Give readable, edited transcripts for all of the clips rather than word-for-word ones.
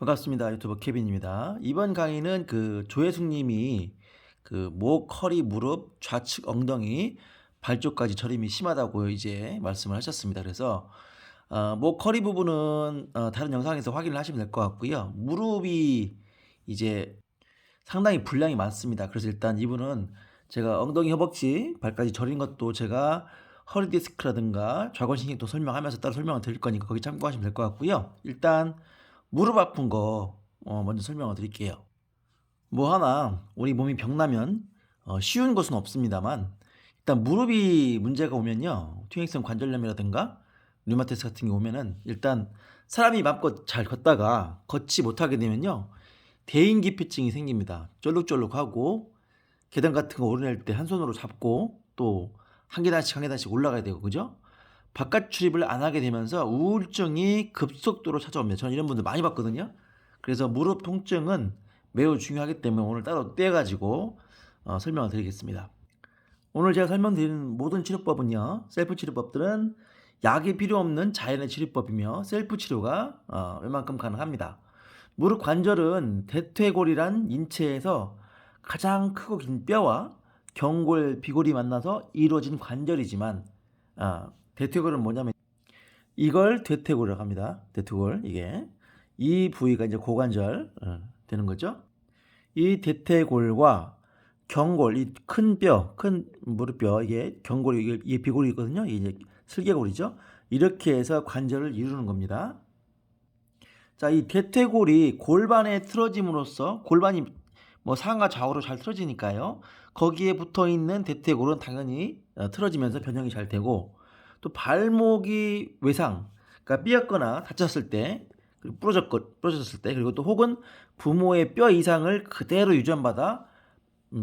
반갑습니다. 유튜버 케빈입니다. 이번 강의는 조혜숙 님이 목, 허리, 무릎, 좌측 엉덩이, 발 쪽까지 저림이 심하다고 이제 말씀을 하셨습니다. 그래서 목, 허리 부분은 다른 영상에서 확인을 하시면 될 것 같고요. 무릎이 이제 상당히 분량이 많습니다. 그래서 일단 이분은 제가 엉덩이, 허벅지, 발까지 저린 것도 제가 허리 디스크라든가 좌골신경도 설명하면서 따로 설명을 드릴 거니까 거기 참고하시면 될 것 같고요. 일단 무릎 아픈 거 먼저 설명을 드릴게요. 뭐 하나 우리 몸이 병나면 쉬운 것은 없습니다만 일단 무릎이 문제가 오면요, 퇴행성 관절염이라든가 류마티스 같은 게 오면은 일단 사람이 맘껏 잘 걷다가 걷지 못하게 되면요, 대인기피증이 생깁니다. 쫄룩쫄룩하고 계단 같은 거 오르낼 때 한 손으로 잡고 또 한 계단씩 한 계단씩 올라가야 되고, 그죠? 바깥 출입을 안 하게 되면서 우울증이 급속도로 찾아옵니다. 저는 이런 분들 많이 봤거든요. 그래서 무릎 통증은 매우 중요하기 때문에 오늘 따로 떼가지고 설명을 드리겠습니다. 오늘 제가 설명드리는 모든 치료법은요, 셀프 치료법들은 약이 필요 없는 자연의 치료법이며 셀프 치료가 웬만큼 가능합니다. 무릎 관절은 대퇴골이란 인체에서 가장 크고 긴 뼈와 경골, 비골이 만나서 이루어진 관절이지만 대퇴골은 뭐냐면 이걸 대퇴골이라고 합니다. 대퇴골, 이게 이 부위가 이제 고관절 되는 거죠. 이 대퇴골과 경골, 이 큰 뼈, 큰 무릎뼈, 이게 경골이, 이게 비골이거든요. 이게 이제 슬개골이죠. 이렇게 해서 관절을 이루는 겁니다. 자, 이 대퇴골이 골반에 틀어짐으로써 골반이 뭐 상하 좌우로 잘 틀어지니까요, 거기에 붙어 있는 대퇴골은 당연히 틀어지면서 변형이 잘 되고, 또 발목이 외상, 그러니까 삐었거나 다쳤을 때, 그리고 부러졌을 때, 그리고 또 혹은 부모의 뼈 이상을 그대로 유전받아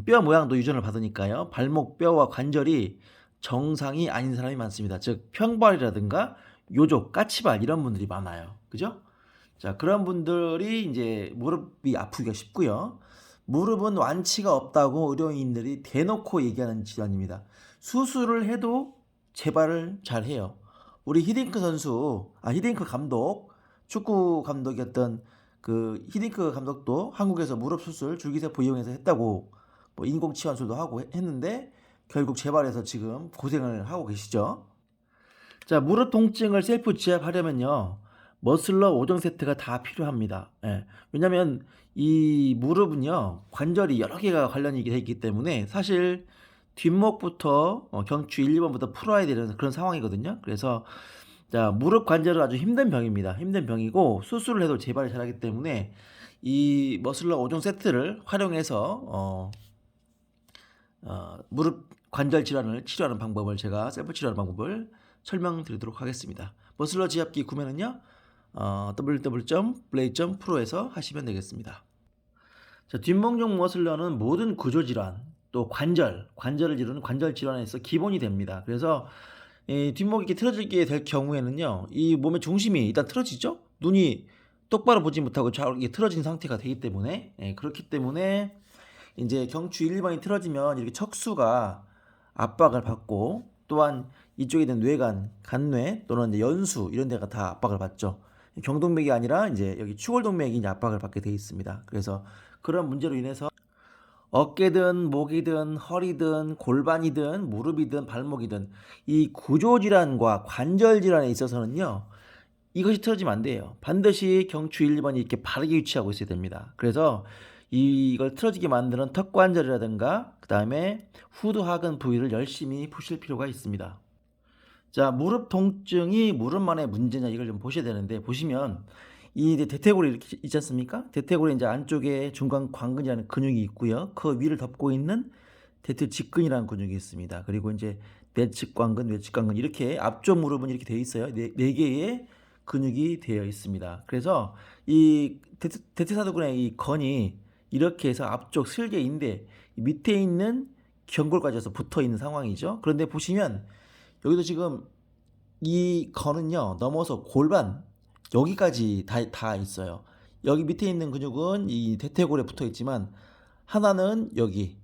뼈 모양도 유전을 받으니까요, 발목 뼈와 관절이 정상이 아닌 사람이 많습니다. 즉 평발이라든가 요족, 까치발 이런 분들이 많아요. 그죠? 자, 그런 분들이 이제 무릎이 아프기가 쉽고요. 무릎은 완치가 없다고 의료인들이 대놓고 얘기하는 질환입니다. 수술을 해도 재발을 잘 해요. 우리 히딩크 감독, 축구 감독이었던 그 히딩크 감독도 한국에서 무릎 수술 줄기세포 이용해서 했다고, 뭐 인공 치환술도 하고 했는데 결국 재발해서 지금 고생을 하고 계시죠. 자, 무릎 통증을 셀프 지압하려면요, 머슬러 5종 세트가 다 필요합니다. 예. 왜냐면 이 무릎은요, 관절이 여러 개가 관련이 되어 있기 때문에 사실 뒷목부터 경추 1, 2번부터 풀어야 되는 그런 상황이거든요. 그래서 자, 무릎 관절은 아주 힘든 병입니다. 힘든 병이고 수술을 해도 재발이 잘하기 때문에 이 머슬러 5종 세트를 활용해서 무릎 관절 질환을 치료하는 방법을, 제가 셀프 치료하는 방법을 설명드리도록 하겠습니다. 머슬러 지압기 구매는요, www.blade.pro에서 하시면 되겠습니다. 자, 뒷목용 머슬러는 모든 구조질환, 또 관절을 이루는 관절 질환에서 기본이 됩니다. 그래서 이 뒷목이 이렇게 틀어지게 될 경우에는요, 이 몸의 중심이 일단 틀어지죠. 눈이 똑바로 보지 못하고 좌우로 이게 틀어진 상태가 되기 때문에, 그렇기 때문에 이제 경추 1, 2번이 틀어지면 이렇게 척수가 압박을 받고, 또한 이쪽에 있는 뇌관, 간뇌 또는 이제 연수 이런 데가 다 압박을 받죠. 경동맥이 아니라 이제 여기 추골동맥이 이제 압박을 받게 되어 있습니다. 그래서 그런 문제로 인해서 어깨든 목이든 허리든 골반이든 무릎이든 발목이든 이 구조질환과 관절질환에 있어서는요, 이것이 틀어지면 안 돼요. 반드시 경추 1, 2번이 이렇게 바르게 위치하고 있어야 됩니다. 그래서 이걸 틀어지게 만드는 턱관절이라든가 그 다음에 후두하근 부위를 열심히 푸실 필요가 있습니다. 자, 무릎 통증이 무릎만의 문제냐, 이걸 좀 보셔야 되는데, 보시면 이 대퇴골이 이렇게 있지 않습니까? 대퇴골에 이제 안쪽에 중간 광근이라는 근육이 있고요. 그 위를 덮고 있는 대퇴직근이라는 근육이 있습니다. 그리고 이제 내측 광근, 외측 광근, 이렇게 앞쪽 무릎은 이렇게 되어 있어요. 네 개의 근육이 되어 있습니다. 그래서 이 대퇴사두근의 이 건이 이렇게 해서 앞쪽 슬개인데 밑에 있는 경골까지 해서 붙어 있는 상황이죠. 그런데 보시면 여기도 지금 이 건은요, 넘어서 골반 여기까지 다 있어요. 여기 밑에 있는 근육은 이 대퇴골에 붙어 있지만 하나는 여기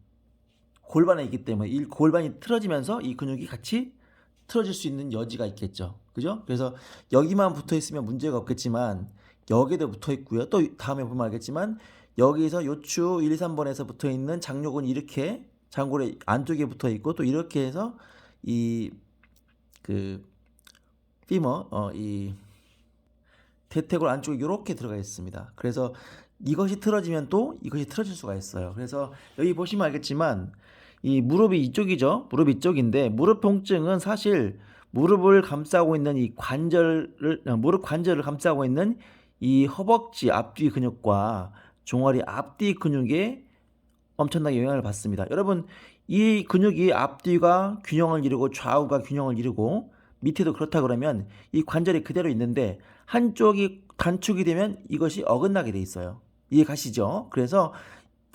골반에 있기 때문에 이 골반이 틀어지면서 이 근육이 같이 틀어질 수 있는 여지가 있겠죠. 그죠? 그래서 여기만 붙어 있으면 문제가 없겠지만 여기에도 붙어 있고요. 또 다음에 보면 알겠지만 여기서 요추 1, 2, 3번에서 붙어 있는 장요근 이렇게 장골의 안쪽에 붙어 있고 또 이렇게 해서 이 그 피머 이 대퇴골 안쪽에 이렇게 들어가 있습니다. 그래서 이것이 틀어지면 또 이것이 틀어질 수가 있어요. 그래서 여기 보시면 알겠지만 이 무릎이 이쪽이죠. 무릎 이쪽인데 무릎 통증은 사실 무릎을 감싸고 있는 이 관절을 무릎 관절을 감싸고 있는 이 허벅지 앞뒤 근육과 종아리 앞뒤 근육에 엄청나게 영향을 받습니다. 여러분 이 근육이 앞뒤가 균형을 이루고 좌우가 균형을 이루고 밑에도 그렇다 그러면 이 관절이 그대로 있는데 한쪽이 단축이 되면 이것이 어긋나게 돼 있어요. 이해 가시죠? 그래서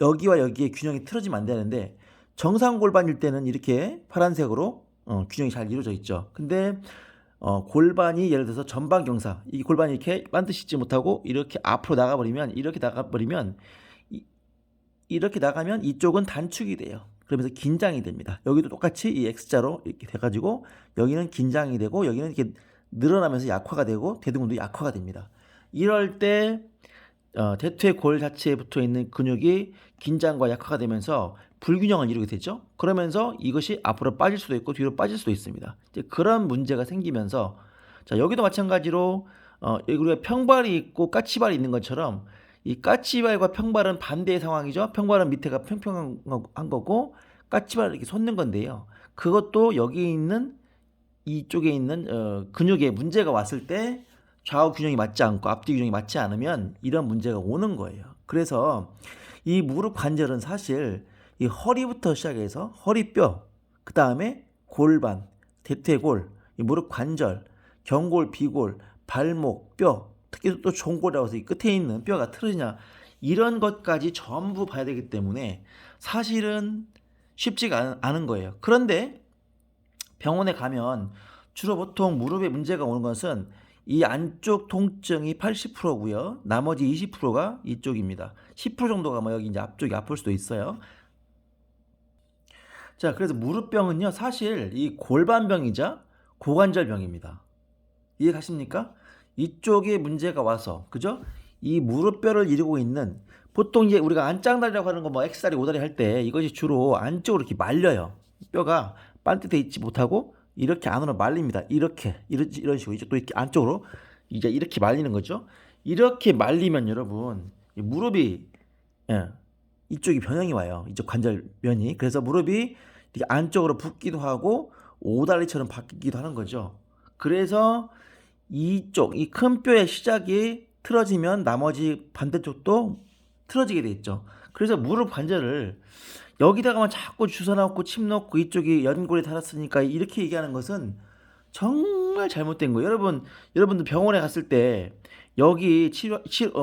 여기와 여기에 균형이 틀어지면 안 되는데 정상 골반일 때는 이렇게 파란색으로 균형이 잘 이루어져 있죠. 근데 골반이 예를 들어서 전방 경사, 이 골반이 이렇게 반드시 있지 못하고 이렇게 앞으로 나가버리면 이렇게 나가면 이쪽은 단축이 돼요. 그러면서 긴장이 됩니다. 여기도 똑같이 이 X자로 이렇게 돼가지고 여기는 긴장이 되고 여기는 이렇게 늘어나면서 약화가 되고 대둔근도 약화가 됩니다. 이럴 때 대퇴 골 자체에 붙어 있는 근육이 긴장과 약화가 되면서 불균형을 이루게 되죠. 그러면서 이것이 앞으로 빠질 수도 있고 뒤로 빠질 수도 있습니다. 이제 그런 문제가 생기면서 자 여기도 마찬가지로 여기 우리가 평발이 있고 까치발이 있는 것처럼 이 까치발과 평발은 반대의 상황이죠. 평발은 밑에가 평평한 거고 까치발을 이렇게 솟는 건데요. 그것도 여기 있는 이쪽에 있는 근육에 문제가 왔을 때 좌우 균형이 맞지 않고 앞뒤 균형이 맞지 않으면 이런 문제가 오는 거예요. 그래서 이 무릎 관절은 사실 이 허리부터 시작해서 허리뼈, 그 다음에 골반, 대퇴골, 이 무릎 관절, 경골, 비골, 발목, 뼈, 특히 또 종골이라고 해서 이 끝에 있는 뼈가 틀어지냐 이런 것까지 전부 봐야 되기 때문에 사실은 쉽지가 않은 거예요. 그런데 병원에 가면 주로 보통 무릎에 문제가 오는 것은 이 안쪽 통증이 80%고요. 나머지 20%가 이쪽입니다. 10% 정도가 뭐 여기 이제 앞쪽이 아플 수도 있어요. 자, 그래서 무릎병은요, 사실 이 골반병이자 고관절병입니다. 이해 가십니까? 이쪽에 문제가 와서, 그죠? 이 무릎뼈를 이루고 있는 보통 이제 우리가 안짱다리라고 하는 거 뭐 X다리, O다리 할 때 이것이 주로 안쪽으로 이렇게 말려요. 뼈가 반듯해 있지 못하고 이렇게 안으로 말립니다. 이런 식으로 이제 또 이렇게 안쪽으로 이제 이렇게 말리는 거죠. 이렇게 말리면 여러분 이 무릎이 이쪽이 변형이 와요. 이쪽 관절면이. 그래서 무릎이 이렇게 안쪽으로 붓기도 하고 오다리처럼 바뀌기도 하는 거죠. 그래서 이쪽 이 큰 뼈의 시작이 틀어지면 나머지 반대쪽도 틀어지게 돼 있죠. 그래서 무릎 관절을 여기다가만 자꾸 주워 넣고 침 넣고 이쪽이 연골이 닳았으니까 이렇게 얘기하는 것은 정말 잘못된 거예요. 여러분들 병원에 갔을 때 여기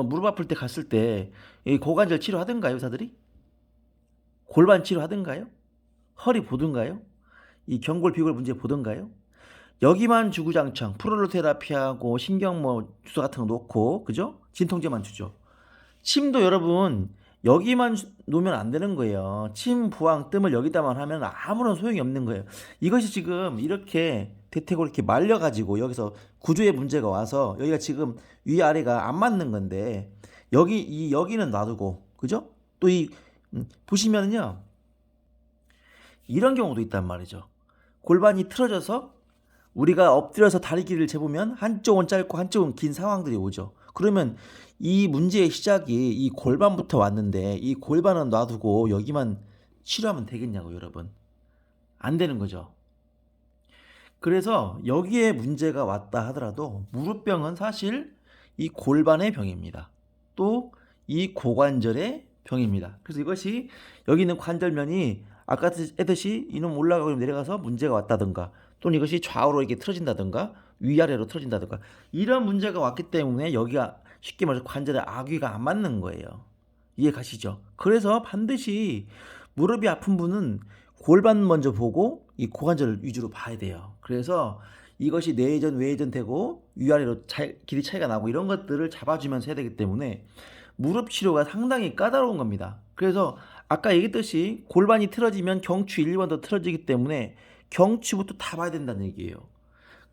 무릎 아플 때 갔을 때 이 고관절 치료하던가요, 의사들이? 골반 치료하던가요? 허리 보던가요? 이 경골 비골 문제 보던가요? 여기만 주구장창 프로로 테라피하고 신경 뭐 주사 같은 거 놓고 그죠? 진통제만 주죠. 침도 여러분 여기만 놓으면 안 되는 거예요. 침 부항 뜸을 여기다만 하면 아무런 소용이 없는 거예요. 이것이 지금 이렇게 대퇴골 이렇게 말려가지고 여기서 구조에 문제가 와서 여기가 지금 위아래가 안 맞는 건데 여기는 놔두고 그죠? 또 보시면은요 이런 경우도 있단 말이죠. 골반이 틀어져서 우리가 엎드려서 다리 길이를 재보면 한쪽은 짧고 한쪽은 긴 상황들이 오죠. 그러면 이 문제의 시작이 이 골반부터 왔는데 이 골반은 놔두고 여기만 치료하면 되겠냐고 여러분. 안 되는 거죠. 그래서 여기에 문제가 왔다 하더라도 무릎병은 사실 이 골반의 병입니다. 또 이 고관절의 병입니다. 그래서 이것이 여기 있는 관절면이 아까 했듯이 이놈 올라가고 내려가서 문제가 왔다든가 또는 이것이 좌우로 이렇게 틀어진다든가 위아래로 틀어진다든가 이런 문제가 왔기 때문에 여기가 쉽게 말해서 관절의 아귀가 안 맞는 거예요. 이해 가시죠? 그래서 반드시 무릎이 아픈 분은 골반 먼저 보고 이 고관절 위주로 봐야 돼요. 그래서 이것이 내전 외전 되고 위아래로 길이 차이가 나고 이런 것들을 잡아주면서 해야 되기 때문에 무릎 치료가 상당히 까다로운 겁니다. 그래서 아까 얘기했듯이 골반이 틀어지면 경추 1, 2번도 틀어지기 때문에 경추부터 다 봐야 된다는 얘기예요.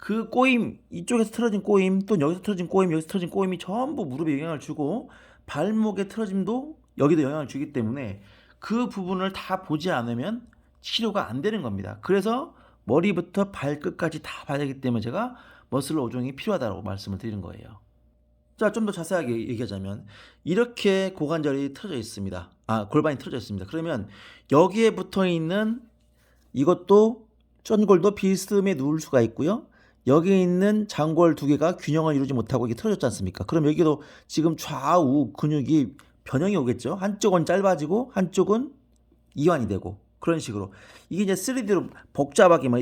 그 꼬임, 이쪽에서 틀어진 꼬임, 또 여기서 틀어진 꼬임, 여기서 틀어진 꼬임이 전부 무릎에 영향을 주고 발목의 틀어짐도 여기도 영향을 주기 때문에 그 부분을 다 보지 않으면 치료가 안 되는 겁니다. 그래서 머리부터 발끝까지 다 봐야 되기 때문에 제가 머슬 오종이 필요하다고 말씀을 드리는 거예요. 자, 좀 더 자세하게 얘기하자면 이렇게 고관절이 틀어져 있습니다. 골반이 틀어져 있습니다. 그러면 여기에 붙어 있는 이것도 전골도 비스듬히 누울 수가 있고요. 여기 있는 장골 두 개가 균형을 이루지 못하고 이게 틀어졌지 않습니까? 그럼 여기도 지금 좌우 근육이 변형이 오겠죠. 한쪽은 짧아지고 한쪽은 이완이 되고 그런 식으로 이게 이제 3D로 복잡하게 막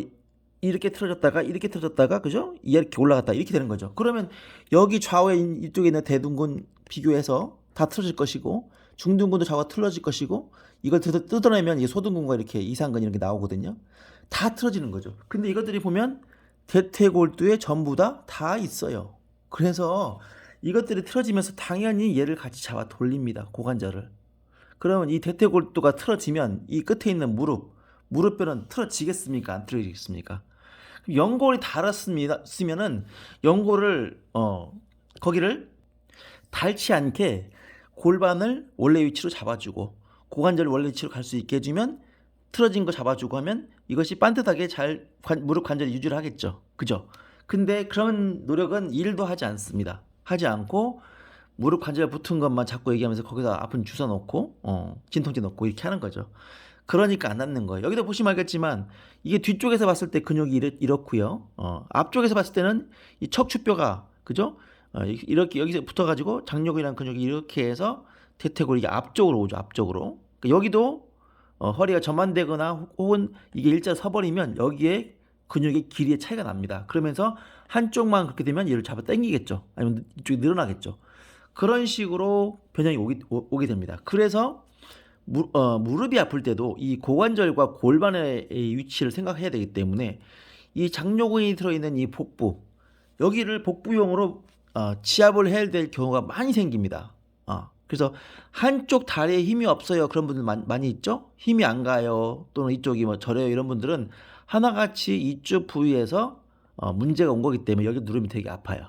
이렇게 틀어졌다가 이렇게 틀어졌다가 그죠? 이렇게 올라갔다 이렇게 되는 거죠. 그러면 여기 좌우에 이쪽에 있는 대둔근 비교해서 다 틀어질 것이고 중둔근도 좌우가 틀어질 것이고 이걸 뜯어내면 이게 소둔근과 이렇게 이상근 이렇게 나오거든요. 다 틀어지는 거죠. 근데 이것들이 보면 대퇴골두에 전부 다 있어요. 그래서 이것들이 틀어지면서 당연히 얘를 같이 잡아 돌립니다. 고관절을. 그러면 이 대퇴골두가 틀어지면 이 끝에 있는 무릎뼈는 틀어지겠습니까? 안 틀어지겠습니까? 연골이 닳았으면은 연골을 거기를 닳지 않게 골반을 원래 위치로 잡아주고 고관절을 원래 위치로 갈 수 있게 해주면 틀어진 거 잡아주고 하면 이것이 반듯하게 잘 무릎 관절을 유지를 하겠죠. 그죠? 근데 그런 노력은 1도 하지 않습니다. 하지 않고 무릎 관절에 붙은 것만 자꾸 얘기하면서 거기다 아픈 주사 놓고 진통제 놓고 이렇게 하는 거죠. 그러니까 안 낫는 거예요. 여기도 보시면 알겠지만 이게 뒤쪽에서 봤을 때 근육이 이렇고요. 앞쪽에서 봤을 때는 이 척추뼈가 그죠? 이렇게 여기서 붙어가지고 장요근이라는 근육이 이렇게 해서 대퇴골이 이게 앞쪽으로 오죠. 앞쪽으로. 그러니까 여기도 허리가 전만되거나 혹은 이게 일자 서버리면 여기에 근육의 길이의 차이가 납니다. 그러면서 한쪽만 그렇게 되면 얘를 잡아 당기겠죠. 아니면 이쪽이 늘어나겠죠. 그런 식으로 변형이 오게 됩니다. 그래서 무릎이 아플 때도 이 고관절과 골반의 위치를 생각해야 되기 때문에 이 장요근이 들어있는 이 복부 여기를 복부용으로 지압을 해야 될 경우가 많이 생깁니다. 그래서 한쪽 다리에 힘이 없어요. 그런 분들 많이 있죠. 힘이 안 가요. 또는 이쪽이 뭐 저려요. 이런 분들은 하나같이 이쪽 부위에서 문제가 온 거기 때문에 여기 누르면 되게 아파요.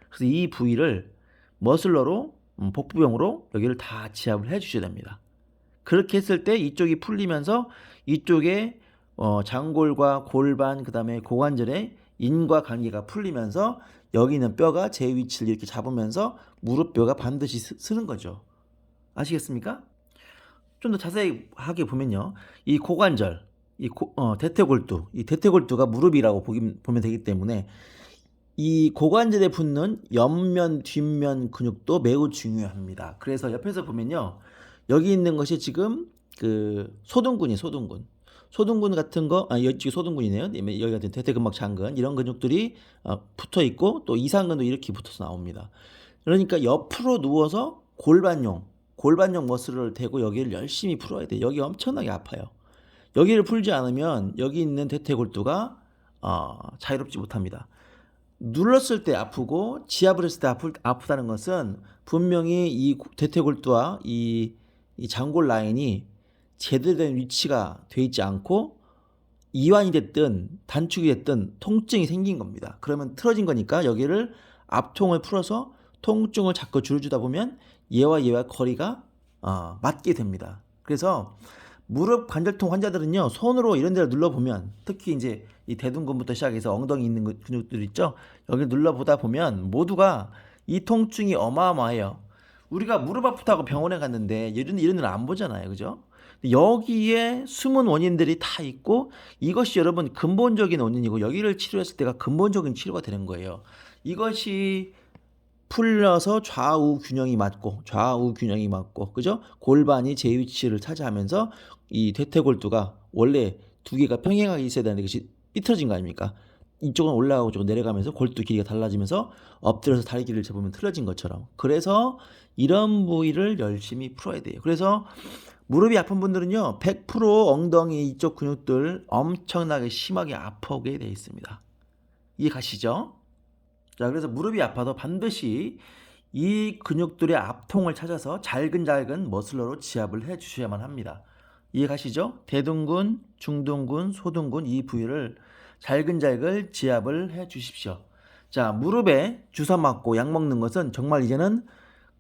그래서 이 부위를 머슬러로 복부용으로 여기를 다 지압을 해 주셔야 됩니다. 그렇게 했을 때 이쪽이 풀리면서 이쪽에 장골과 골반 그다음에 고관절의 인과관계가 풀리면서 여기 있는 뼈가 제 위치를 이렇게 잡으면서 무릎뼈가 반드시 서는 거죠. 아시겠습니까? 좀 더 자세하게 보면요. 이 고관절, 대퇴골두, 이 대퇴골두가 무릎이라고 보면 되기 때문에 이 고관절에 붙는 옆면, 뒷면 근육도 매우 중요합니다. 그래서 옆에서 보면요. 여기 있는 것이 지금 그 소둔근이 소둔근 같은 거, 이쪽이 소둔근이네요. 여기 같은 대퇴근막 장근 이런 근육들이 붙어 있고 또 이상근도 이렇게 붙어서 나옵니다. 그러니까 옆으로 누워서 골반용 머슬을 대고 여기를 열심히 풀어야 돼요. 여기 엄청나게 아파요. 여기를 풀지 않으면 여기 있는 대퇴골두가 자유롭지 못합니다. 눌렀을 때 아프고 지압을 했을 때 아프다는 것은 분명히 이 대퇴골두와 이 장골 라인이 제대로 된 위치가 돼 있지 않고 이완이 됐든 단축이 됐든 통증이 생긴 겁니다. 그러면 틀어진 거니까 여기를 앞통을 풀어서 통증을 자꾸 줄여주다 보면 얘와 거리가 맞게 됩니다. 그래서 무릎 관절통 환자들은요 손으로 이런 데를 눌러보면 특히 이제 이 대둔근부터 시작해서 엉덩이 있는 근육들 있죠. 여기 눌러보다 보면 모두가 이 통증이 어마어마해요. 우리가 무릎 아프다고 병원에 갔는데 이런 데는 안 보잖아요, 그죠? 여기에 숨은 원인들이 다 있고 이것이 여러분 근본적인 원인이고 여기를 치료했을 때가 근본적인 치료가 되는 거예요. 이것이 풀려서 좌우 균형이 맞고 그죠? 골반이 제 위치를 차지하면서 이 대퇴골두가 원래 두 개가 평행하게 있어야 되는데 그것이 삐뚤어진 거 아닙니까? 이쪽은 올라가고 이쪽은 내려가면서 골두 길이가 달라지면서 엎드려서 다리 길이를 재보면 틀어진 것처럼. 그래서 이런 부위를 열심히 풀어야 돼요. 그래서 무릎이 아픈 분들은요 100% 엉덩이 이쪽 근육들 엄청나게 심하게 아프게 되어 있습니다. 이해 가시죠? 자, 그래서 무릎이 아파도 반드시 이 근육들의 앞통을 찾아서 잘근 머슬러로 지압을 해 주셔야만 합니다. 이해 가시죠? 대둔근, 중둔근, 소둔근 이 부위를 잘근잘근 지압을 해 주십시오. 자, 무릎에 주사 맞고 약 먹는 것은 정말 이제는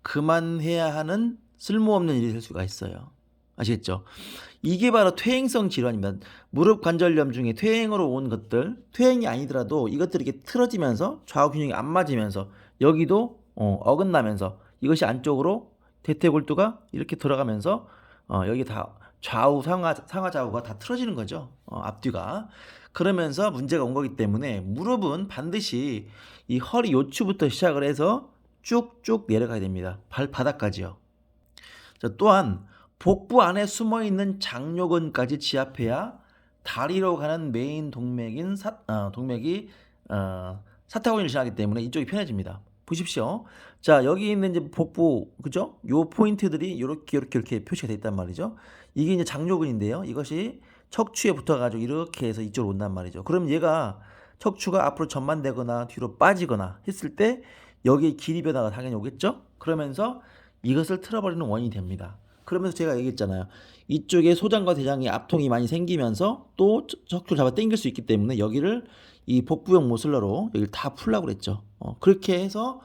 그만해야 하는 쓸모없는 일이 될 수가 있어요. 아시겠죠? 이게 바로 퇴행성 질환입니다. 무릎 관절염 중에 퇴행으로 온 것들, 퇴행이 아니더라도 이것들이 이렇게 틀어지면서 좌우 균형이 안 맞으면서 여기도 어긋나면서 이것이 안쪽으로 대퇴골두가 이렇게 들어가면서 여기 다 좌우 상하 좌우가 다 틀어지는 거죠. 앞뒤가. 그러면서 문제가 온 거기 때문에 무릎은 반드시 이 허리 요추부터 시작을 해서 쭉쭉 내려가야 됩니다. 발바닥까지요. 자, 또한 복부 안에 숨어 있는 장요근까지 지압해야 다리로 가는 메인 동맥인 동맥이 사타구니를 지나기 때문에 이쪽이 편해집니다. 보십시오. 자, 여기 있는 이제 복부, 그죠? 요 포인트들이 이렇게 표시가 되어 있단 말이죠. 이게 이제 장요근인데요. 이것이 척추에 붙어가지고 이렇게 해서 이쪽으로 온단 말이죠. 그럼 얘가 척추가 앞으로 전만되거나 뒤로 빠지거나 했을 때 여기에 길이 변화가 당연히 오겠죠? 그러면서 이것을 틀어버리는 원인이 됩니다. 그러면서 제가 얘기했잖아요. 이쪽에 소장과 대장의 압통이 많이 생기면서 또 척추를 잡아 당길 수 있기 때문에 여기를 이 복부형 모슬러로 여기를 다 풀라고 그랬죠. 그렇게 해서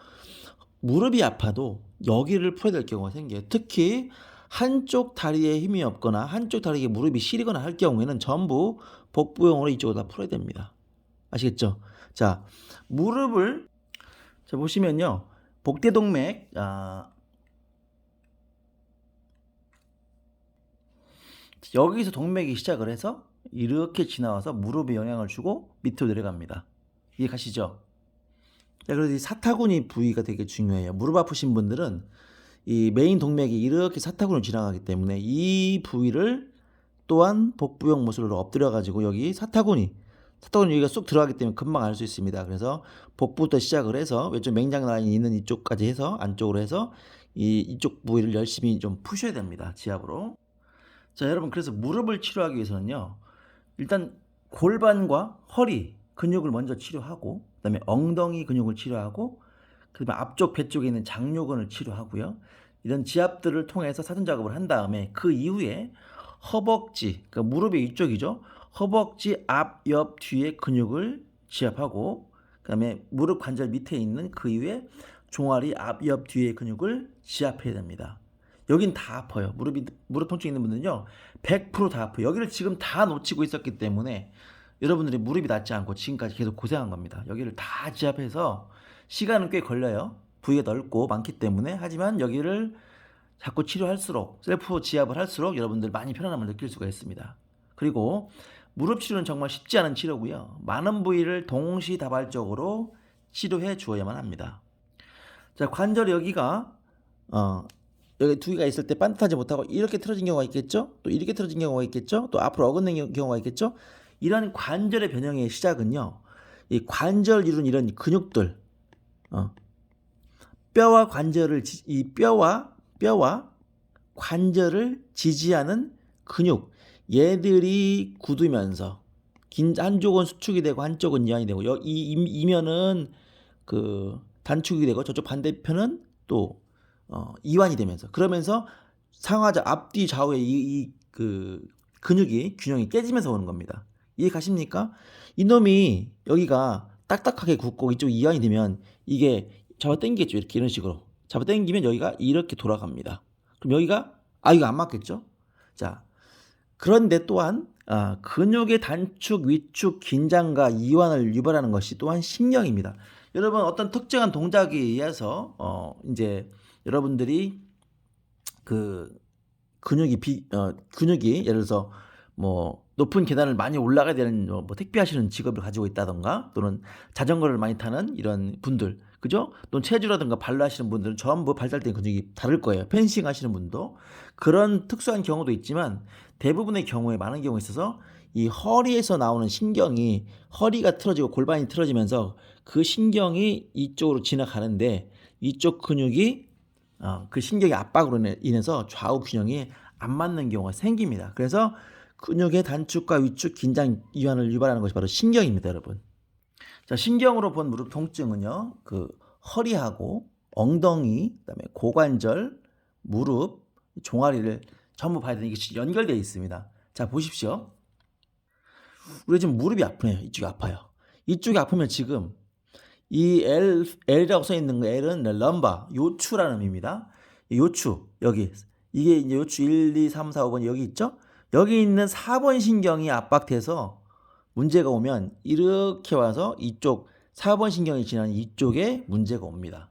무릎이 아파도 여기를 풀어야 될 경우가 생겨요. 특히 한쪽 다리에 힘이 없거나 한쪽 다리에 무릎이 시리거나 할 경우에는 전부 복부형으로 이쪽으로 다 풀어야 됩니다. 아시겠죠? 자, 무릎을 자 보시면요. 복대동맥 여기서 동맥이 시작을 해서 이렇게 지나와서 무릎에 영향을 주고 밑으로 내려갑니다. 이해 가시죠? 자, 그래서 이 사타구니 부위가 되게 중요해요. 무릎 아프신 분들은 이 메인 동맥이 이렇게 사타구니로 지나가기 때문에 이 부위를 또한 복부형 모슬로 엎드려 가지고 여기 사타구니 여기가 쑥 들어가기 때문에 금방 알 수 있습니다. 그래서 복부부터 시작을 해서 왼쪽 맹장 라인이 있는 이쪽까지 해서 안쪽으로 해서 이쪽 부위를 열심히 좀 푸셔야 됩니다. 지압으로. 자, 여러분, 그래서 무릎을 치료하기 위해서는요, 일단 골반과 허리 근육을 먼저 치료하고, 그다음에 엉덩이 근육을 치료하고, 그다음에 앞쪽 배 쪽에 있는 장요근을 치료하고요. 이런 지압들을 통해서 사선 작업을 한 다음에 그 이후에 허벅지, 그러니까 무릎의 위쪽이죠. 허벅지 앞, 옆, 뒤의 근육을 지압하고, 그다음에 무릎 관절 밑에 있는 그 이후에 종아리 앞, 옆, 뒤의 근육을 지압해야 됩니다. 여긴 다 아파요. 무릎 통증 있는 분들은요, 100% 다 아파요. 여기를 지금 다 놓치고 있었기 때문에 여러분들이 무릎이 낫지 않고 지금까지 계속 고생한 겁니다. 여기를 다 지압해서 시간은 꽤 걸려요. 부위가 넓고 많기 때문에. 하지만 여기를 자꾸 치료할수록, 셀프 지압을 할수록 여러분들 많이 편안함을 느낄 수가 있습니다. 그리고 무릎 치료는 정말 쉽지 않은 치료고요. 많은 부위를 동시다발적으로 치료해 주어야만 합니다. 자, 관절 여기가 여기 두 개가 있을 때 반듯하지 못하고 이렇게 틀어진 경우가 있겠죠? 또 이렇게 틀어진 경우가 있겠죠? 또 앞으로 어긋낸 경우가 있겠죠? 이런 관절의 변형의 시작은요, 이 관절 이룬 이런 근육들, 뼈와 관절을 뼈와 관절을 지지하는 근육, 얘들이 굳으면서 한쪽은 수축이 되고 한쪽은 이완이 되고 이면은 그 단축이 되고 저쪽 반대편은 또 이완이 되면서, 그러면서 상하좌 앞뒤 좌우의 그 근육이 균형이 깨지면서 오는 겁니다. 이해 가십니까? 이놈이 여기가 딱딱하게 굳고 이쪽 이완이 되면 이게 잡아 당기겠죠. 이렇게 이런 식으로 잡아 당기면 여기가 이렇게 돌아갑니다. 그럼 여기가 이거 안 맞겠죠? 자, 그런데 또한 근육의 단축, 위축, 긴장과 이완을 유발하는 것이 또한 신경입니다. 여러분, 어떤 특정한 동작에 의해서 이제 여러분들이 그 근육이 예를 들어서 뭐 높은 계단을 많이 올라가야 되는 뭐 택배하시는 직업을 가지고 있다던가, 또는 자전거를 많이 타는 이런 분들, 그죠? 또는 체조라든가 발로 하시는 분들은 전부 발달된 근육이 다를 거예요. 펜싱 하시는 분도 그런 특수한 경우도 있지만, 대부분의 경우에, 많은 경우에 있어서 이 허리에서 나오는 신경이, 허리가 틀어지고 골반이 틀어지면서 그 신경이 이쪽으로 지나가는데 이쪽 근육이 그 신경의 압박으로 인해서 좌우 균형이 안 맞는 경우가 생깁니다. 그래서 근육의 단축과 위축, 긴장, 이완을 유발하는 것이 바로 신경입니다, 여러분. 자, 신경으로 본 무릎 통증은요, 그 허리하고 엉덩이, 그다음에 고관절, 무릎, 종아리를 전부 봐야 되는 게 연결되어 있습니다. 자, 보십시오. 우리가 지금 무릎이 아프네요. 이쪽이 아파요. 이쪽이 아프면 지금 이 L이라고 써 있는 거 L은 럼바, 요추라는 의미입니다. 요추, 여기. 이게 이제 요추 1, 2, 3, 4, 5번 여기 있죠? 여기 있는 4번 신경이 압박돼서 문제가 오면 이렇게 와서 이쪽 4번 신경이 지나는 이쪽에 문제가 옵니다.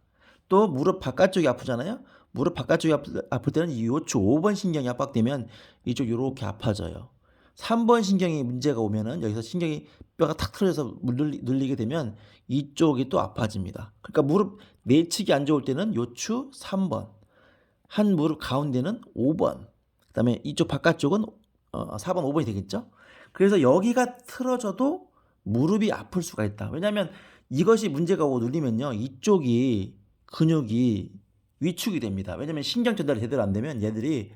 또 무릎 바깥쪽이 아프잖아요? 무릎 바깥쪽이 아플 때는 이 요추 5번 신경이 압박되면 이쪽 이렇게 아파져요. 3번 신경이 문제가 오면은 여기서 신경이 뼈가 탁 틀어져서 눌리게 되면 이쪽이 또 아파집니다. 그러니까 무릎 내측이 안 좋을 때는 요추 3번, 한 무릎 가운데는 5번, 그다음에 이쪽 바깥쪽은 4번, 5번이 되겠죠. 그래서 여기가 틀어져도 무릎이 아플 수가 있다. 왜냐하면 이것이 문제가 오고 눌리면요, 이쪽이 근육이 위축이 됩니다. 왜냐하면 신경 전달이 제대로 안 되면 얘들이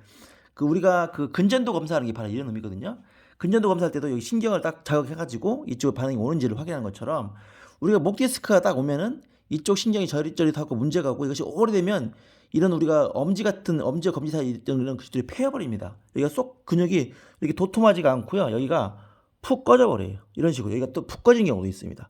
우리가 근전도 검사하는 게 바로 이런 의미거든요. 근전도 검사할 때도 여기 신경을 딱 자극해가지고 이쪽 반응이 오는지를 확인하는 것처럼 우리가 목 디스크가 딱 오면은 이쪽 신경이 저릿저릿하고 문제가 오고 이것이 오래되면 이런 우리가 엄지 검지 사이에 있던 이런 것들이 패여버립니다. 여기가 쏙 근육이 이렇게 도톰하지가 않고요. 여기가 푹 꺼져버려요. 이런 식으로 여기가 또 푹 꺼진 경우도 있습니다.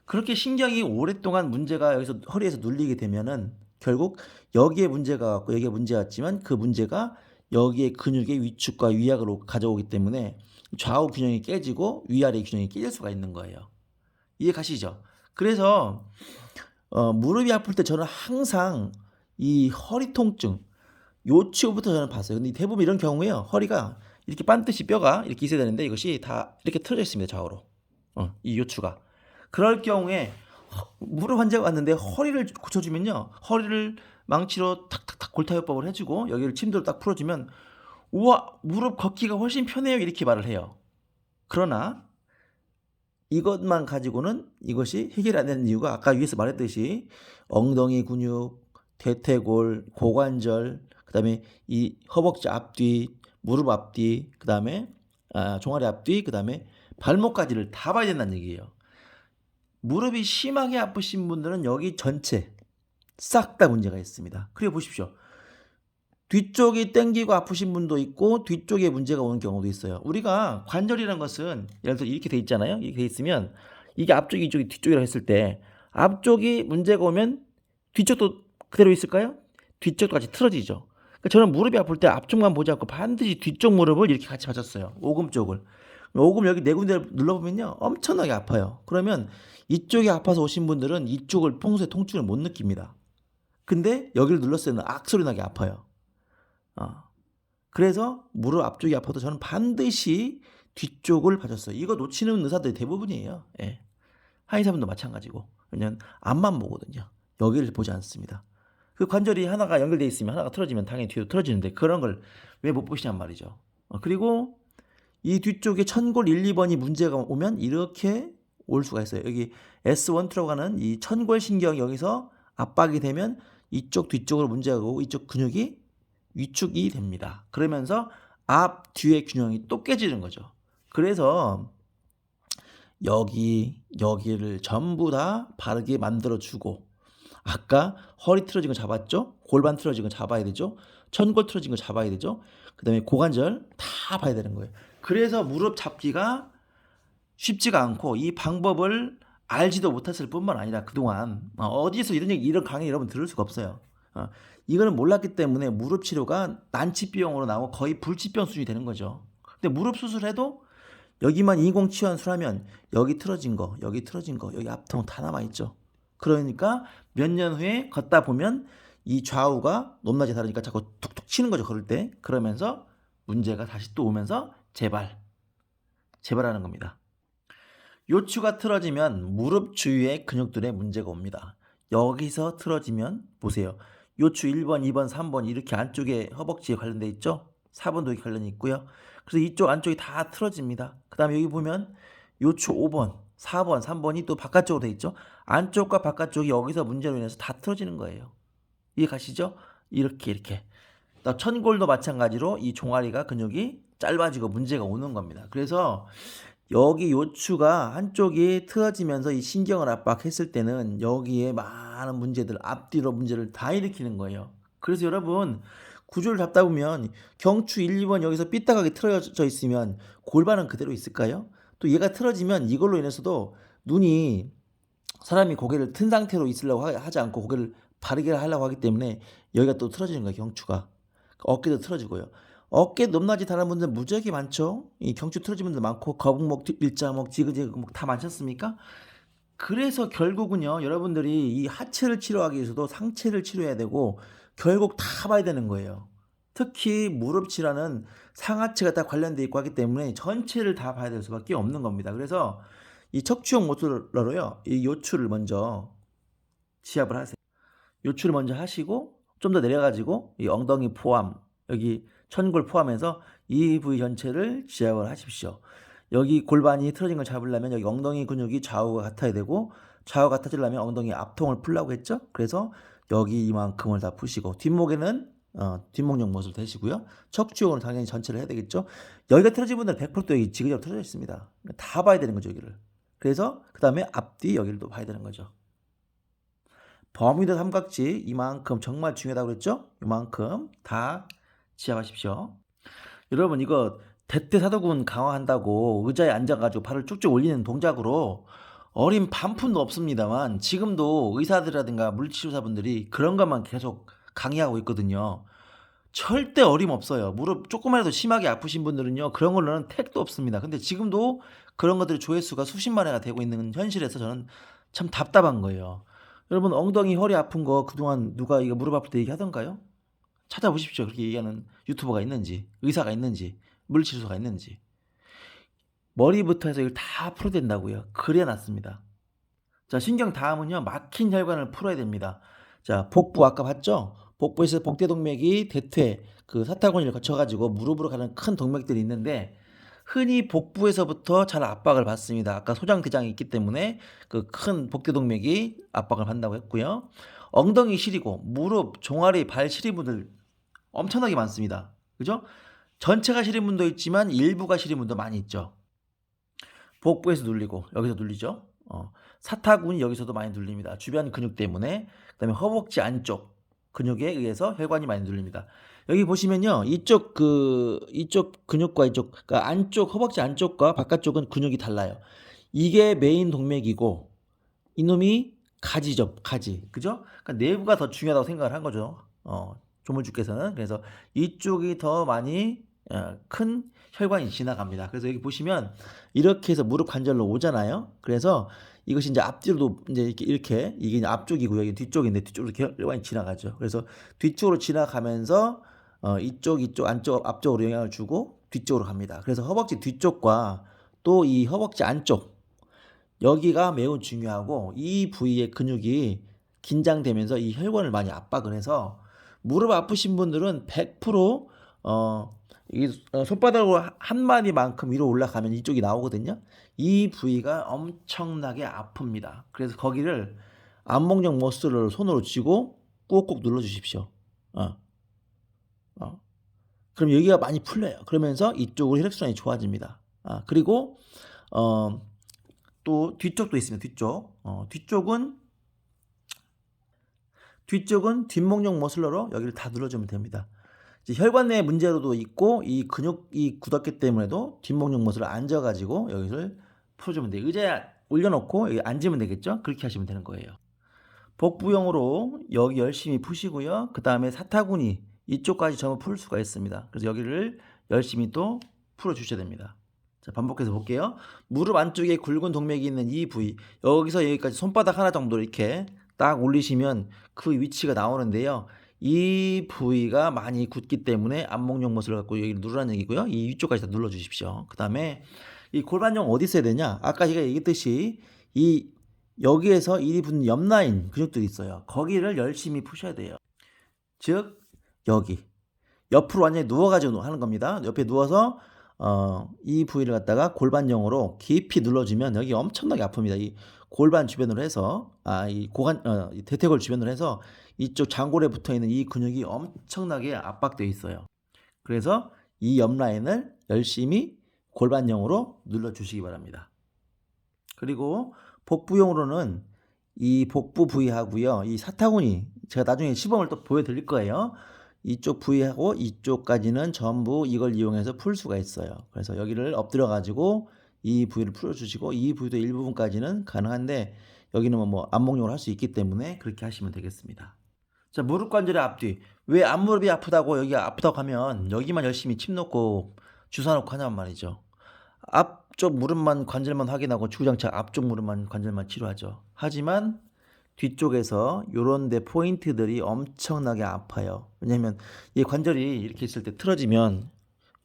그렇게 신경이 오랫동안 문제가 여기서 허리에서 눌리게 되면은 결국 여기에 문제가 왔고 여기에 문제가 왔지만 그 문제가 여기에 근육의 위축과 위약으로 가져오기 때문에 좌우 균형이 깨지고 위아래 균형이 깨질 수가 있는 거예요. 이해 가시죠? 그래서 무릎이 아플 때 저는 항상 이 허리 통증 요추부터 저는 봤어요. 근데 대부분 이런 경우에요. 허리가 이렇게 반듯이 뼈가 이렇게 있어야 되는데 이것이 다 이렇게 틀어져 있습니다. 좌우로. 이 요추가. 그럴 경우에 무릎 환자가 왔는데 허리를 고쳐주면요. 허리를 망치로 탁탁탁 골타협법을 해주고 여기를 침대로 딱 풀어주면 우와 무릎 걷기가 훨씬 편해요 이렇게 말을 해요. 그러나 이것만 가지고는 이것이 해결이 안 되는 이유가 아까 위에서 말했듯이 엉덩이 근육, 대퇴골, 고관절, 그 다음에 이 허벅지 앞뒤, 무릎 앞뒤, 그 다음에 종아리 앞뒤, 그 다음에 발목까지를 다 봐야 된다는 얘기예요. 무릎이 심하게 아프신 분들은 여기 전체 싹 다 문제가 있습니다. 그리고 보십시오. 뒤쪽이 땡기고 아프신 분도 있고 뒤쪽에 문제가 오는 경우도 있어요. 우리가 관절이라는 것은 예를 들어 이렇게 돼 있잖아요. 이렇게 돼 있으면 이게 앞쪽이 이쪽이 뒤쪽이라고 했을 때 앞쪽이 문제가 오면 뒤쪽도 그대로 있을까요? 뒤쪽도 같이 틀어지죠. 그러니까 저는 무릎이 아플 때 앞쪽만 보지 않고 반드시 뒤쪽 무릎을 이렇게 같이 받쳤어요. 오금 쪽을. 오금 여기 네 군데를 눌러보면요. 엄청나게 아파요. 그러면 이쪽이 아파서 오신 분들은 이쪽을 평소에 통증을 못 느낍니다. 근데 여기를 눌렀을 때는 악소리 나게 아파요. 그래서 무릎 앞쪽이 아파도 저는 반드시 뒤쪽을 봐줬어요. 이거 놓치는 의사들이 대부분이에요. 예. 한의사분도 마찬가지고. 왜냐면 앞만 보거든요. 여기를 보지 않습니다. 그 관절이 하나가 연결되어 있으면 하나가 틀어지면 당연히 뒤로 틀어지는데 그런 걸 왜 못 보시냔 말이죠. 그리고 이 뒤쪽에 천골 1, 2번이 문제가 오면 이렇게 올 수가 있어요. 여기 S1, 2라고 하는 이 천골 신경이 여기서 압박이 되면 이쪽 뒤쪽으로 문제가 오고 이쪽 근육이 위축이 됩니다. 그러면서 앞, 뒤의 균형이 또 깨지는 거죠. 그래서 여기를 전부 다 바르게 만들어주고 아까 허리 틀어진 거 잡았죠? 골반 틀어진 거 잡아야 되죠? 천골 틀어진 거 잡아야 되죠? 그 다음에 고관절 다 봐야 되는 거예요. 그래서 무릎 잡기가 쉽지가 않고 이 방법을 알지도 못했을 뿐만 아니라 그동안 어디서 이런 강의 여러분 들을 수가 없어요. 이거는 몰랐기 때문에 무릎 치료가 난치병으로 나오고 거의 불치병 수준이 되는 거죠. 근데 무릎 수술해도 여기만 인공치환술 하면 여기 틀어진 거, 여기 틀어진 거, 여기 앞통 다 남아있죠. 그러니까 몇 년 후에 걷다 보면 이 좌우가 높낮이 다르니까 자꾸 툭툭 치는 거죠. 걸을 때. 그러면서 문제가 다시 또 오면서 재발하는 겁니다. 요추가 틀어지면 무릎 주위의 근육들의 문제가 옵니다. 여기서 틀어지면 보세요. 요추 1번, 2번, 3번 이렇게 안쪽에 허벅지에 관련돼 있죠. 4번도 여기 관련이 있고요. 그래서 이쪽 안쪽이 다 틀어집니다. 그 다음에 여기 보면 요추 5번, 4번, 3번이 또 바깥쪽으로 돼 있죠. 안쪽과 바깥쪽이 여기서 문제로 인해서 다 틀어지는 거예요. 이해 가시죠? 이렇게. 천골도 마찬가지로 이 종아리가 근육이 짧아지고 문제가 오는 겁니다. 그래서 여기 요추가 한쪽이 틀어지면서 이 신경을 압박했을 때는 여기에 많은 문제들, 앞뒤로 문제를 다 일으키는 거예요. 그래서 여러분 구조를 잡다 보면 경추 1, 2번 여기서 삐딱하게 틀어져 있으면 골반은 그대로 있을까요? 또 얘가 틀어지면 이걸로 인해서도 눈이 사람이 고개를 튼 상태로 있으려고 하지 않고 고개를 바르게 하려고 하기 때문에 여기가 또 틀어지는 거예요, 경추가. 어깨도 틀어지고요. 어깨 높낮이 다른 분들 무지하게 많죠. 이 경추 틀어진 분들 많고 거북목, 일자목, 지그재그목 다 많지 않습니까? 그래서 결국은요, 여러분들이 이 하체를 치료하기 위해서도 상체를 치료해야 되고 결국 다 봐야 되는 거예요. 특히 무릎 질환은 상하체가 다 관련돼 있고 하기 때문에 전체를 다 봐야 될 수밖에 없는 겁니다. 그래서 이 척추형 모듈러로요, 이 요추를 먼저 지압을 하세요. 요추를 먼저 하시고 좀 더 내려가지고 이 엉덩이 포함, 여기 천골 포함해서 이 부위 전체를 지압을 하십시오. 여기 골반이 틀어진 걸 잡으려면 여기 엉덩이 근육이 좌우가 같아야 되고, 좌우 같아지려면 엉덩이 앞통을 풀라고 했죠. 그래서 여기 이만큼을 다 푸시고, 뒷목에는 뒷목용 못을 대시고요. 척추용으로 당연히 전체를 해야 되겠죠. 여기가 틀어진 분들은 100% 여기 지그재그로 틀어져 있습니다. 다 봐야 되는 거죠, 여기를. 그래서 그 다음에 앞뒤 여기를 또 봐야 되는 거죠. 버뮤다 삼각지 이만큼 정말 중요하다고 그랬죠? 이만큼 다 지압하십시오. 여러분, 이거 대퇴사두근 강화한다고 의자에 앉아가지고 발을 쭉쭉 올리는 동작으로 어린 반푼도 없습니다만 지금도 의사들이라든가 물리치료사분들이 그런 것만 계속 강의하고 있거든요. 절대 어림없어요. 무릎 조금만해도 심하게 아프신 분들은요, 그런 걸로는 택도 없습니다. 근데 지금도 그런 것들의 조회수가 수십만 회가 되고 있는 현실에서 저는 참 답답한 거예요. 여러분, 엉덩이 허리 아픈 거 그동안 누가 이거 무릎 아플 때 얘기하던가요? 찾아보십시오. 그렇게 얘기하는 유튜버가 있는지, 의사가 있는지, 물리치료사가 있는지. 머리부터 해서 이걸 다 풀어야 된다고요. 그래야 낫습니다. 자, 신경 다음은요, 막힌 혈관을 풀어야 됩니다. 자, 복부 아까 봤죠? 복부에서 복대동맥이 대퇴, 그 사타구니를 거쳐가지고 무릎으로 가는 큰 동맥들이 있는데, 흔히 복부에서부터 잘 압박을 받습니다. 아까 소장대장이 있기 때문에 그 큰 복대동맥이 압박을 받는다고 했고요. 엉덩이 시리고 무릎, 종아리, 발 시린 분들 엄청나게 많습니다. 그죠? 전체가 시린 분도 있지만 일부가 시린 분도 많이 있죠. 복부에서 눌리고 여기서 눌리죠. 사타구니 여기서도 많이 눌립니다. 주변 근육 때문에. 그다음에 허벅지 안쪽 근육에 의해서 혈관이 많이 눌립니다. 여기 보시면요, 이쪽 근육과 이쪽, 그러니까 안쪽 허벅지 안쪽과 바깥쪽은 근육이 달라요. 이게 메인 동맥이고 이놈이 가지죠, 가지. 그죠? 그러니까 내부가 더 중요하다고 생각을 한 거죠. 조물주께서는. 그래서 이쪽이 더 많이 큰 혈관이 지나갑니다. 그래서 여기 보시면 이렇게 해서 무릎 관절로 오잖아요. 그래서 이것이 이제 앞뒤로도 이제 이렇게 이게 앞쪽이고요. 이게 뒤쪽인데 뒤쪽으로 혈관이 지나가죠. 그래서 뒤쪽으로 지나가면서 이쪽 안쪽 앞쪽으로 영향을 주고 뒤쪽으로 갑니다. 그래서 허벅지 뒤쪽과 또 이 허벅지 안쪽 여기가 매우 중요하고, 이 부위의 근육이 긴장되면서 이 혈관을 많이 압박을 해서 무릎 아프신 분들은 100% 손바닥으로 한 마디만큼 위로 올라가면 이쪽이 나오거든요. 이 부위가 엄청나게 아픕니다. 그래서 거기를 안목용 머슬을 손으로 쥐고 꾹꾹 눌러 주십시오. 그럼 여기가 많이 풀려요. 그러면서 이쪽으로 혈액순환이 좋아집니다. 그리고 또 뒤쪽도 있습니다. 뒤쪽은 뒷목용 머슬러로 여기를 다 눌러주면 됩니다. 혈관 내 문제로도 있고 이 근육이 굳었기 때문에도 뒷목용 머슬을 앉아가지고 여기를 풀어주면 돼요. 의자에 올려놓고 여기 앉으면 되겠죠? 그렇게 하시면 되는 거예요. 복부용으로 여기 열심히 푸시고요. 그 다음에 사타구니 이쪽까지 전부 풀 수가 있습니다. 그래서 여기를 열심히 또 풀어주셔야 됩니다. 자, 반복해서 볼게요. 무릎 안쪽에 굵은 동맥이 있는 이 부위, 여기서 여기까지 손바닥 하나 정도 이렇게 딱 올리시면 그 위치가 나오는데요. 이 부위가 많이 굳기 때문에 안목용 머슬을 갖고 여기를 누르라는 얘기고요. 이 위쪽까지 다 눌러주십시오. 그 다음에 이 골반용 어디 있어야 되냐? 아까 제가 얘기했듯이 여기에서 일이 붙는 옆라인 근육들이 있어요. 거기를 열심히 푸셔야 돼요. 즉 여기 옆으로 완전히 누워가지고 하는 겁니다. 옆에 누워서 이 부위를 갖다가 골반용으로 깊이 눌러주면 여기 엄청나게 아픕니다. 이 골반 주변으로 해서 이 대퇴골 주변으로 해서 이쪽 장골에 붙어있는 이 근육이 엄청나게 압박되어 있어요. 그래서 이 옆 라인을 열심히 골반용으로 눌러주시기 바랍니다. 그리고 복부용으로는 이 복부 부위하고요, 이 사타구니, 제가 나중에 시범을 또 보여드릴 거예요. 이쪽 부위하고 이쪽까지는 전부 이걸 이용해서 풀 수가 있어요. 그래서 여기를 엎드려 가지고 이 부위를 풀어주시고 이 부위도 일부분까지는 가능한데 여기는 뭐 안목용을 할 수 있기 때문에 그렇게 하시면 되겠습니다. 자, 무릎 관절의 앞뒤. 왜 앞무릎이 아프다고 여기가 아프다고 하면 여기만 열심히 침 놓고 주사 놓고 하냐는 말이죠. 앞쪽 무릎만 관절만 확인하고 주구장창 앞쪽 무릎만 관절만 치료하죠. 하지만 뒤쪽에서 요런 데 포인트들이 엄청나게 아파요. 왜냐면 이 관절이 이렇게 있을 때 틀어지면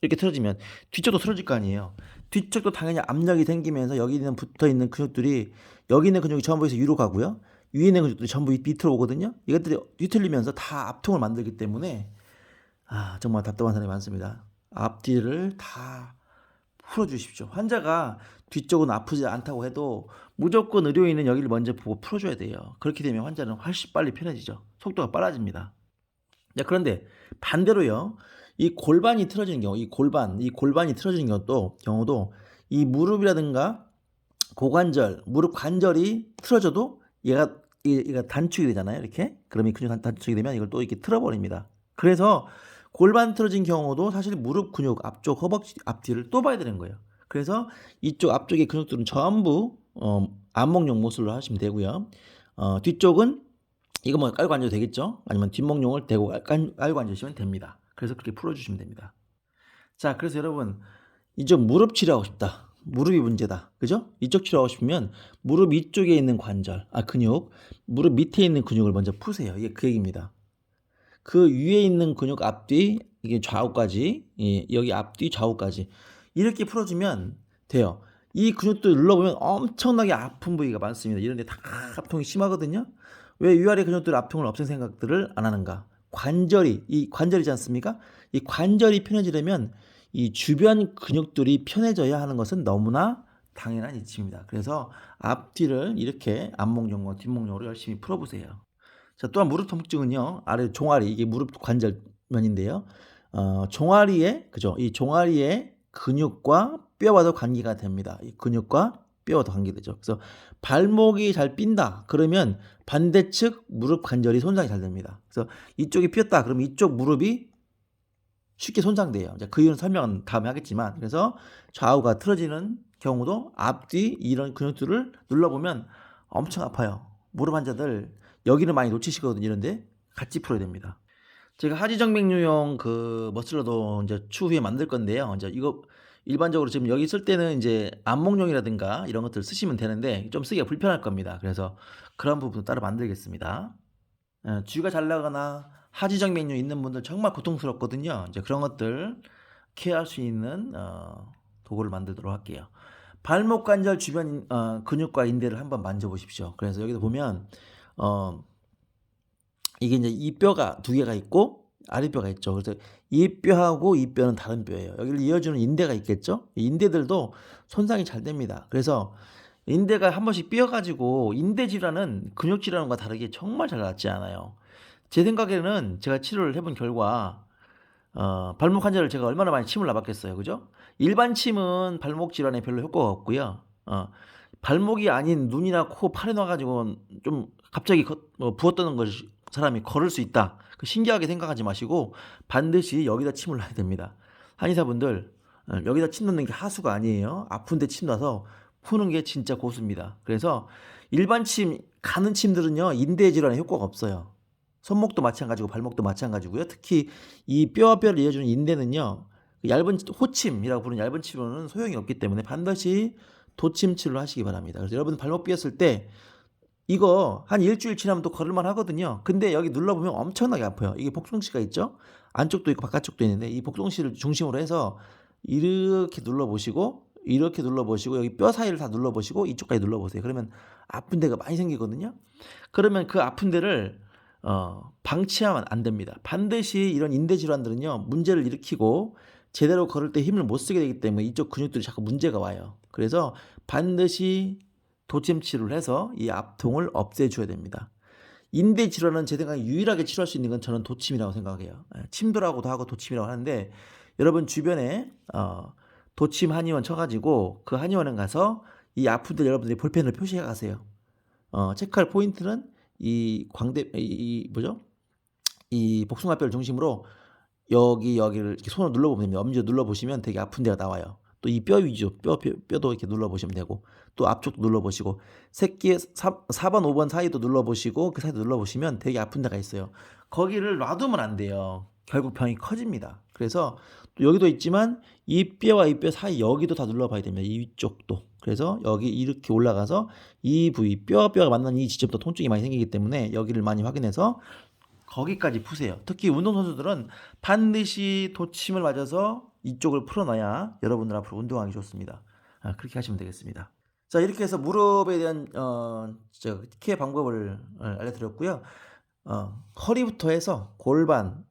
이렇게 틀어지면 뒤쪽도 틀어질 거 아니에요. 뒤쪽도 당연히 압력이 생기면서 여기 있는 붙어 있는 근육들이 여기 있는 근육이 전부 해서 위로 가고요. 위에 있는 근육들이 전부 밑으로 오거든요. 이것들이 뒤틀리면서 다 압통을 만들기 때문에 정말 답답한 사람이 많습니다. 앞뒤를 다 풀어주십시오. 환자가 뒤쪽은 아프지 않다고 해도 무조건 의료인은 여기를 먼저 보고 풀어줘야 돼요. 그렇게 되면 환자는 훨씬 빨리 편해지죠. 속도가 빨라집니다. 자, 그런데 반대로요. 이 골반이 틀어지는 경우, 이 골반이 틀어지는 경우도 이 무릎이라든가 고관절, 무릎 관절이 틀어져도 얘가 단축이 되잖아요. 이렇게. 그럼 이 근육 단축이 되면 이걸 또 이렇게 틀어버립니다. 그래서 골반 틀어진 경우도 사실 무릎 근육 앞쪽 허벅지 앞뒤를 또 봐야 되는 거예요. 그래서 이쪽 앞쪽의 근육들은 전부 안목용 모술로 하시면 되고요. 뒤쪽은 이거 뭐 깔고 앉아도 되겠죠? 아니면 뒷목용을 대고 깔고 앉으시면 됩니다. 그래서 그렇게 풀어주시면 됩니다. 자, 그래서 여러분 이쪽 무릎 치료하고 싶다. 무릎이 문제다. 그죠? 이쪽 치료하고 싶으면 무릎 이쪽에 있는 관절, 근육, 무릎 밑에 있는 근육을 먼저 푸세요. 이게 그 얘기입니다. 그 위에 있는 근육 앞뒤, 이게 좌우까지, 여기 앞뒤 좌우까지 이렇게 풀어주면 돼요. 이 근육도 눌러보면 엄청나게 아픈 부위가 많습니다. 이런 데 다 압통이 심하거든요. 왜 위아래 근육들 압통을 없앤 생각들을 안 하는가? 이 관절이지 않습니까? 이 관절이 편해지려면 이 주변 근육들이 편해져야 하는 것은 너무나 당연한 이치입니다. 그래서 앞뒤를 이렇게 안목용과 뒷목용으로 열심히 풀어보세요. 자, 또한 무릎 통증은요, 아래 종아리, 이게 무릎 관절면인데요. 이 종아리의 근육과 뼈와도 관계가 됩니다. 이 근육과 뼈와도 관계되죠. 그래서 발목이 잘 삔다. 그러면 반대측 무릎 관절이 손상이 잘 됩니다. 그래서 이쪽이 삐었다. 그러면 이쪽 무릎이 쉽게 손상돼요. 그 이유는 설명은 다음에 하겠지만, 그래서 좌우가 틀어지는 경우도 앞뒤 이런 근육들을 눌러보면 엄청 아파요. 무릎 환자들 여기를 많이 놓치시거든요. 이런데 같이 풀어야 됩니다. 제가 하지정맥류용 그 머슬러도 이제 추후에 만들 건데요. 이제 이거 일반적으로 지금 여기 쓸 때는 이제 안목용이라든가 이런 것들 쓰시면 되는데 좀 쓰기가 불편할 겁니다. 그래서 그런 부분도 따로 만들겠습니다. 쥐가 잘 나가나 하지정맥류 있는 분들 정말 고통스럽거든요. 이제 그런 것들 케어할 수 있는 도구를 만들도록 할게요. 발목 관절 주변 근육과 인대를 한번 만져보십시오. 그래서 여기도 보면 이게 이제 이 뼈가 두 개가 있고 아랫뼈가 있죠. 그래서 이 뼈하고 이 뼈는 다른 뼈예요. 여기를 이어주는 인대가 있겠죠. 이 인대들도 손상이 잘 됩니다. 그래서 인대가 한 번씩 삐어가지고 인대 질환은 근육 질환과 다르게 정말 잘 낫지 않아요. 제 생각에는 제가 치료를 해본 결과 발목 환자를 제가 얼마나 많이 침을 놔봤겠어요. 그죠? 일반 침은 발목 질환에 별로 효과가 없고요. 발목이 아닌 눈이나 코, 팔에 놔가지고 좀 갑자기 부었다는 것이 사람이 걸을 수 있다. 신기하게 생각하지 마시고 반드시 여기다 침을 놔야 됩니다. 한의사분들 여기다 침 넣는 게 하수가 아니에요. 아픈데 침 놔서 푸는 게 진짜 고수입니다. 그래서 일반 침, 가는 침들은요 인대 질환에 효과가 없어요. 손목도 마찬가지고 발목도 마찬가지고요. 특히 이 뼈와 뼈를 이어주는 인대는요 얇은 호침이라고 부르는 얇은 치료는 소용이 없기 때문에 반드시 도침 치료를 하시기 바랍니다. 그래서 여러분 발목 삐었을 때 이거 한 일주일 지나면 또 걸을만 하거든요. 근데 여기 눌러보면 엄청나게 아파요. 이게 복숭씨가 있죠. 안쪽도 있고 바깥쪽도 있는데 이 복숭씨를 중심으로 해서 이렇게 눌러보시고 여기 뼈 사이를 다 눌러보시고 이쪽까지 눌러보세요. 그러면 아픈 데가 많이 생기거든요. 그러면 그 아픈 데를 방치하면 안 됩니다. 반드시 이런 인대 질환들은요 문제를 일으키고 제대로 걸을 때 힘을 못 쓰게 되기 때문에 이쪽 근육들이 자꾸 문제가 와요. 그래서 반드시 도침 치료를 해서 이 압통을 없애줘야 됩니다. 인대 질환은 제 생각에 유일하게 치료할 수 있는 건 저는 도침이라고 생각해요. 침도라고도 하고 도침이라고 하는데 여러분 주변에 도침 한의원 쳐가지고 그 한의원에 가서 이 아픈 데 여러분들이 볼펜을 표시해 가세요. 체크할 포인트는 이 복숭아뼈를 중심으로 여기를 이렇게 손으로 눌러보면 엄지로 눌러보시면 되게 아픈 데가 나와요. 또 이 뼈 위주 뼈도 이렇게 눌러보시면 되고 또 앞쪽도 눌러보시고 새끼의 4번 5번 사이도 눌러보시고 그 사이도 눌러보시면 되게 아픈 데가 있어요. 거기를 놔두면 안 돼요. 결국 병이 커집니다. 그래서 또 여기도 있지만 이 뼈와 이 뼈 사이 여기도 다 눌러봐야 됩니다. 이 위쪽도. 그래서 여기 이렇게 올라가서 이 부위 뼈가 만나는 이 지점도 통증이 많이 생기기 때문에 여기를 많이 확인해서 거기까지 푸세요. 특히 운동선수들은 반드시 도침을 맞아서 이쪽을 풀어놔야 여러분들 앞으로 운동하기 좋습니다. 그렇게 하시면 되겠습니다. 자, 이렇게 해서 무릎에 대한 케어 방법을 알려드렸고요. 허리부터 해서 골반,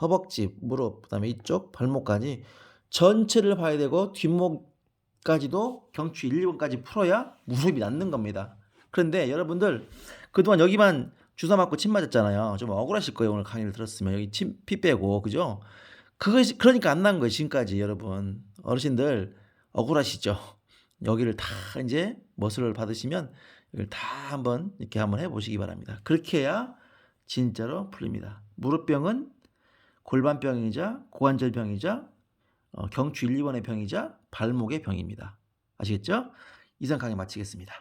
허벅지, 무릎, 그다음에 이쪽 발목까지 전체를 봐야 되고 뒷목까지도 경추 1, 2번까지 풀어야 무릎이 낫는 겁니다. 그런데 여러분들 그동안 여기만 주사 맞고 침 맞았잖아요. 좀 억울하실 거예요. 오늘 강의를 들었으면 여기 피 빼고 그죠? 그것이 그러니까 안 난 거예요. 지금까지 여러분 어르신들 억울하시죠? 여기를 다 이제 머슬을 받으시면 여기를 다 한번 이렇게 한번 해보시기 바랍니다. 그렇게 해야 진짜로 풀립니다. 무릎병은 골반병이자 고관절병이자 경추 1, 2번의 병이자 발목의 병입니다. 아시겠죠? 이상 강의 마치겠습니다.